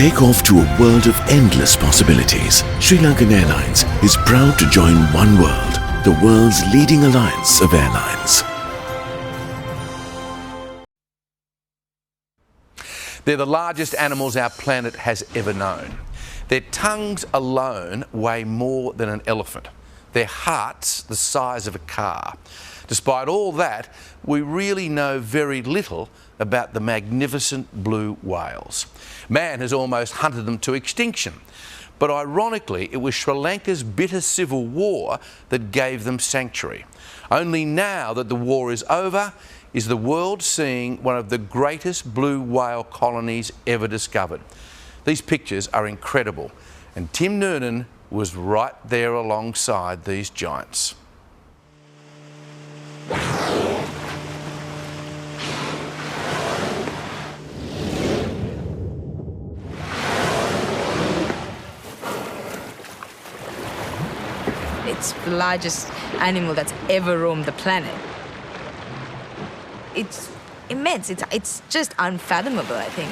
Take off to a world of endless possibilities. SriLankan Airlines is proud to join One World, the world's leading alliance of airlines. They're the largest animals our planet has ever known. Their tongues alone weigh more than an elephant. Their hearts the size of a car. Despite all that, we really know very little about the magnificent blue whales. Man has almost hunted them to extinction. But ironically, it was Sri Lanka's bitter civil war that gave them sanctuary. Only now that the war is over, is the world seeing one of the greatest blue whale colonies ever discovered. These pictures are incredible, and Tim Noonan was right there alongside these giants. It's the largest animal that's ever roamed the planet. It's immense. It's just unfathomable, I think.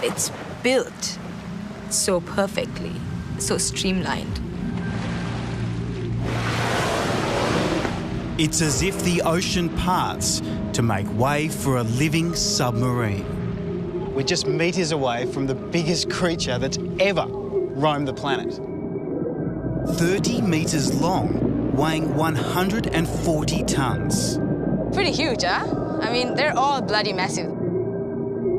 It's built so perfectly, so streamlined. It's as if the ocean parts to make way for a living submarine. We're just metres away from the biggest creature that's ever roamed the planet. 30 metres long, weighing 140 tonnes. Pretty huge, huh? I mean, they're all bloody massive.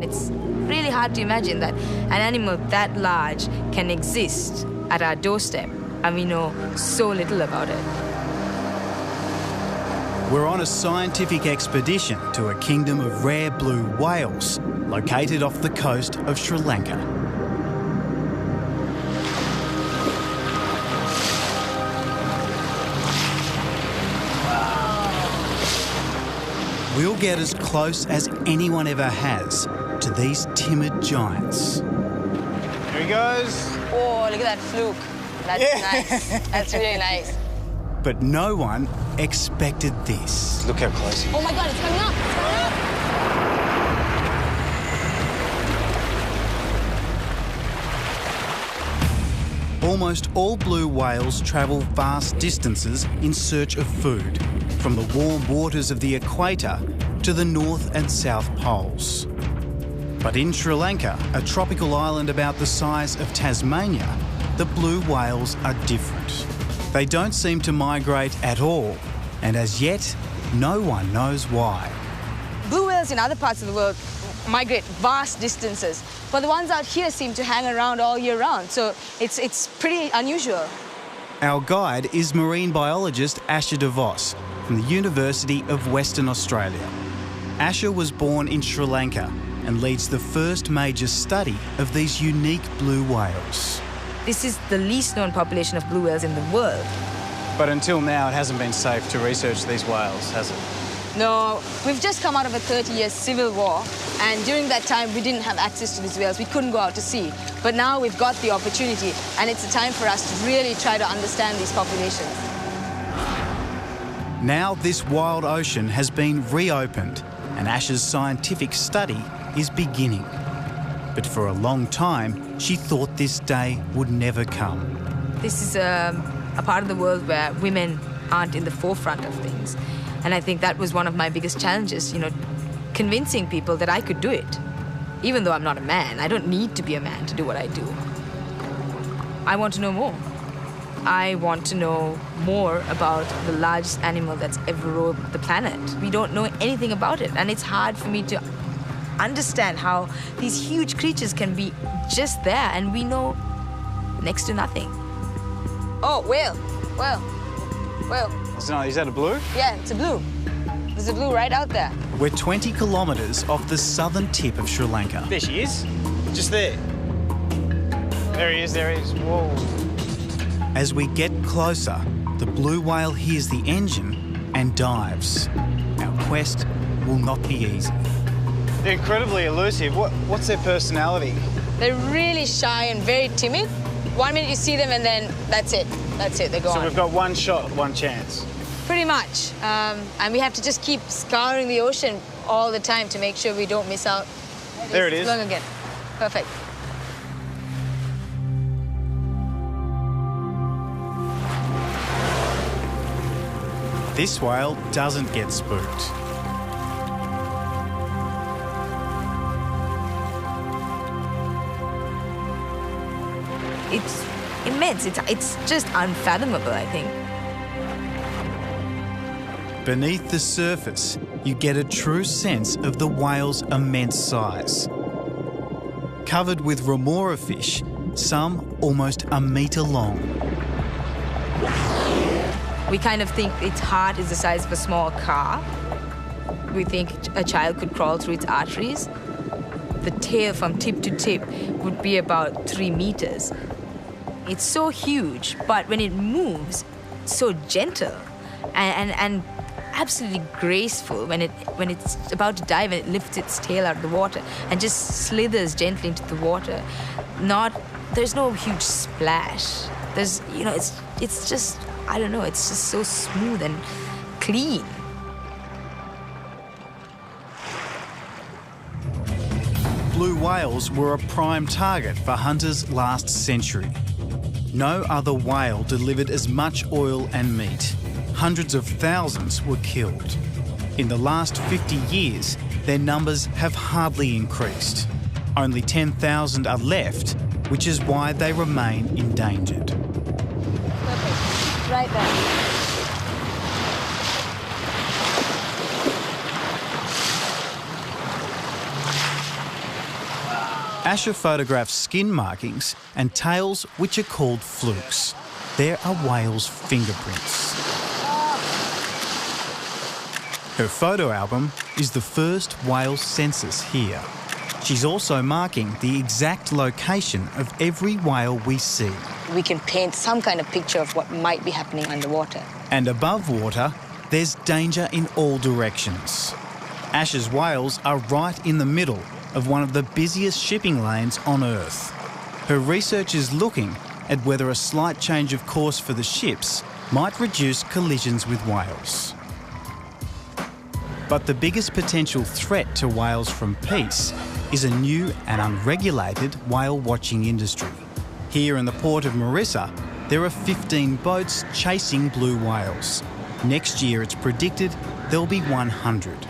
It's really hard to imagine that an animal that large can exist at our doorstep, and we know so little about it. We're on a scientific expedition to a kingdom of rare blue whales located off the coast of Sri Lanka. We'll get as close as anyone ever has to these timid giants. Here he goes. Oh, look at that fluke. That's nice. That's really nice. But no one expected this. Look how close he is. Oh my God, it's coming up. It's coming up. Almost all blue whales travel vast distances in search of food, from the warm waters of the equator to the North and South Poles. But in Sri Lanka, a tropical island about the size of Tasmania, the blue whales are different. They don't seem to migrate at all, and as yet, no one knows why. Blue whales in other parts of the world migrate vast distances, but the ones out here seem to hang around all year round, so it's pretty unusual. Our guide is marine biologist Asha de Vos from the University of Western Australia. Asha was born in Sri Lanka and leads the first major study of these unique blue whales. This is the least known population of blue whales in the world. But until now, it hasn't been safe to research these whales, has it? No, we've just come out of a 30-year civil war, and during that time we didn't have access to these whales. We couldn't go out to sea. But now we've got the opportunity, and it's a time for us to really try to understand these populations. Now this wild ocean has been reopened, and Asha's scientific study is beginning. But for a long time, she thought this day would never come. This is a part of the world where women aren't in the forefront of things. And I think that was one of my biggest challenges, convincing people that I could do it. Even though I'm not a man, I don't need to be a man to do what I do. I want to know more. I want to know more about the largest animal that's ever roamed the planet. We don't know anything about it, and it's hard for me to understand how these huge creatures can be just there, and we know next to nothing. Oh, whale. Is that a blue? Yeah, it's a blue. There's a blue right out there. We're 20 kilometres off the southern tip of Sri Lanka. There she is. Just there. There he is. Whoa. As we get closer, the blue whale hears the engine and dives. Our quest will not be easy. They're incredibly elusive. What's their personality? They're really shy and very timid. 1 minute you see them and then that's it. They're gone. So we've got one shot, one chance. Pretty much. And we have to just keep scouring the ocean all the time to make sure we don't miss out. There it is. Look again. Perfect. This whale doesn't get spooked. It's immense. It's just unfathomable, I think. Beneath the surface, you get a true sense of the whale's immense size. Covered with remora fish, some almost a metre long. We kind of think its heart is the size of a small car. We think a child could crawl through its arteries. The tail from tip to tip would be about 3 meters. It's so huge, but when it moves, it's so gentle and absolutely graceful when it's about to dive and it lifts its tail out of the water and just slithers gently into the water. There's no huge splash. It's just, I don't know, it's just so smooth and clean. Blue whales were a prime target for hunters last century. No other whale delivered as much oil and meat. Hundreds of thousands were killed. In the last 50 years, their numbers have hardly increased. Only 10,000 are left, which is why they remain endangered. Perfect. Right there. Asher photographs skin markings and tails which are called flukes. They're a whale's fingerprints. Her photo album is the first whale census here. She's also marking the exact location of every whale we see. We can paint some kind of picture of what might be happening underwater. And above water, there's danger in all directions. Asher's whales are right in the middle of one of the busiest shipping lanes on Earth. Her research is looking at whether a slight change of course for the ships might reduce collisions with whales. But the biggest potential threat to whales from peace is a new and unregulated whale watching industry. Here in the port of Marissa, there are 15 boats chasing blue whales. Next year, it's predicted there'll be 100.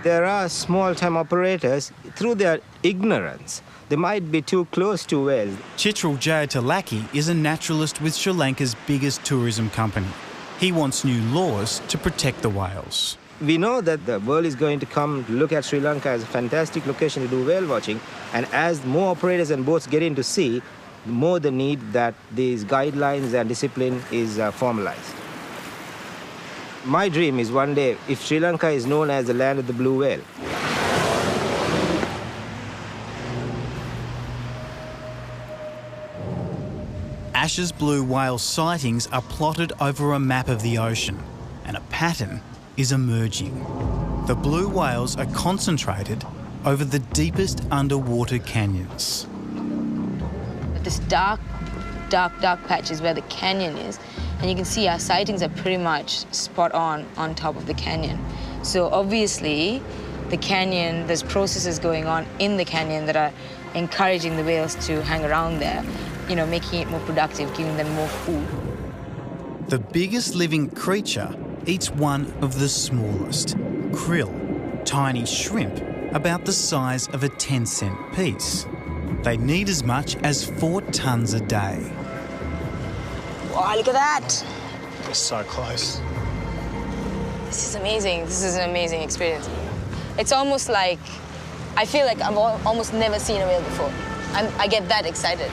There are small-time operators, through their ignorance, they might be too close to whales. Chitral Jayatalaki is a naturalist with Sri Lanka's biggest tourism company. He wants new laws to protect the whales. We know that the world is going to come to look at Sri Lanka as a fantastic location to do whale watching, and as more operators and boats get into sea, the more the need that these guidelines and discipline is formalized. My dream is one day, if Sri Lanka is known as the land of the blue whale. Asher's blue whale sightings are plotted over a map of the ocean, and a pattern is emerging. The blue whales are concentrated over the deepest underwater canyons. This dark patch is where the canyon is. And you can see our sightings are pretty much spot on top of the canyon. So obviously, the canyon, there's processes going on in the canyon that are encouraging the whales to hang around there, making it more productive, giving them more food. The biggest living creature eats one of the smallest, krill, tiny shrimp about the size of a 10-cent piece. They need as much as 4 tonnes a day. Wow, look at that. We're so close. This is amazing. This is an amazing experience. It's almost like, I feel like I've almost never seen a whale before. I get that excited.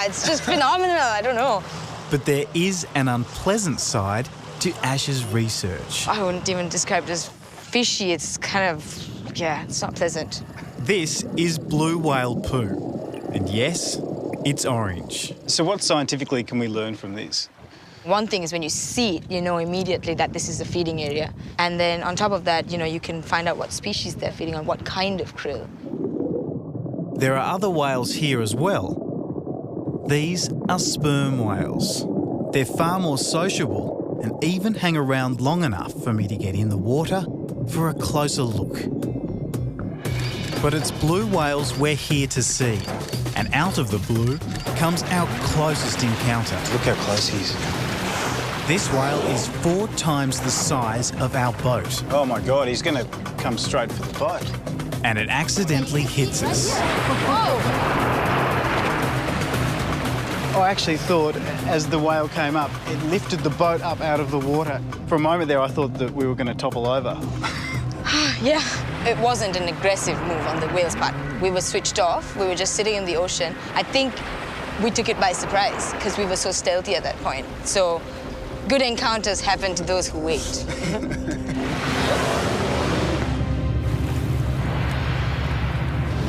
It's just phenomenal, I don't know. But there is an unpleasant side to Asher's research. I wouldn't even describe it as fishy. It's kind of, it's not pleasant. This is blue whale poo. And yes, it's orange. So what scientifically can we learn from this? One thing is when you see it, you know immediately that this is a feeding area. And then on top of that, you can find out what species they're feeding on, what kind of krill. There are other whales here as well. These are sperm whales. They're far more sociable and even hang around long enough for me to get in the water for a closer look. But it's blue whales we're here to see, and out of the blue comes our closest encounter. Look how close he is. This whale is 4 times the size of our boat, Oh my God, he's going to come straight for the boat. and it accidentally hits us. I actually thought, as the whale came up, it lifted the boat up out of the water. For a moment there, I thought that we were going to topple over. Yeah. It wasn't an aggressive move on the whale's part. We were switched off. We were just sitting in the ocean. I think we took it by surprise because we were so stealthy at that point. So good encounters happen to those who wait.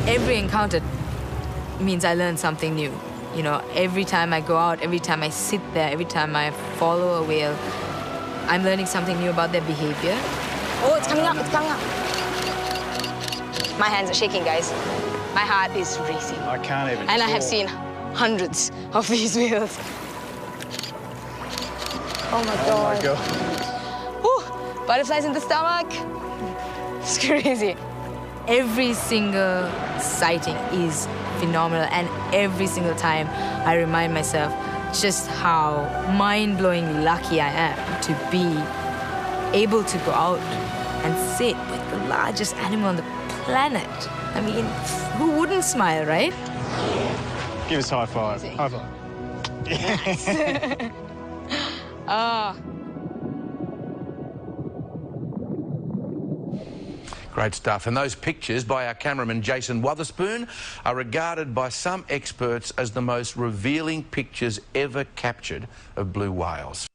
Every encounter means I learn something new. You know, every time I go out, every time I sit there, every time I follow a whale, I'm learning something new about their behavior. Oh, it's coming up, it's coming up. My hands are shaking, guys. My heart is racing. I can't even And I have talk. seen hundreds of these whales. Oh my God. Oh my God. Whew, butterflies in the stomach. It's crazy. Every single sighting is phenomenal, and every single time I remind myself just how mind-blowingly lucky I am to be able to go out and sit with the largest animal on the planet. I mean, who wouldn't smile, right? Give us a high five. High five. Ah. Great stuff. And those pictures by our cameraman Jason Wotherspoon are regarded by some experts as the most revealing pictures ever captured of blue whales.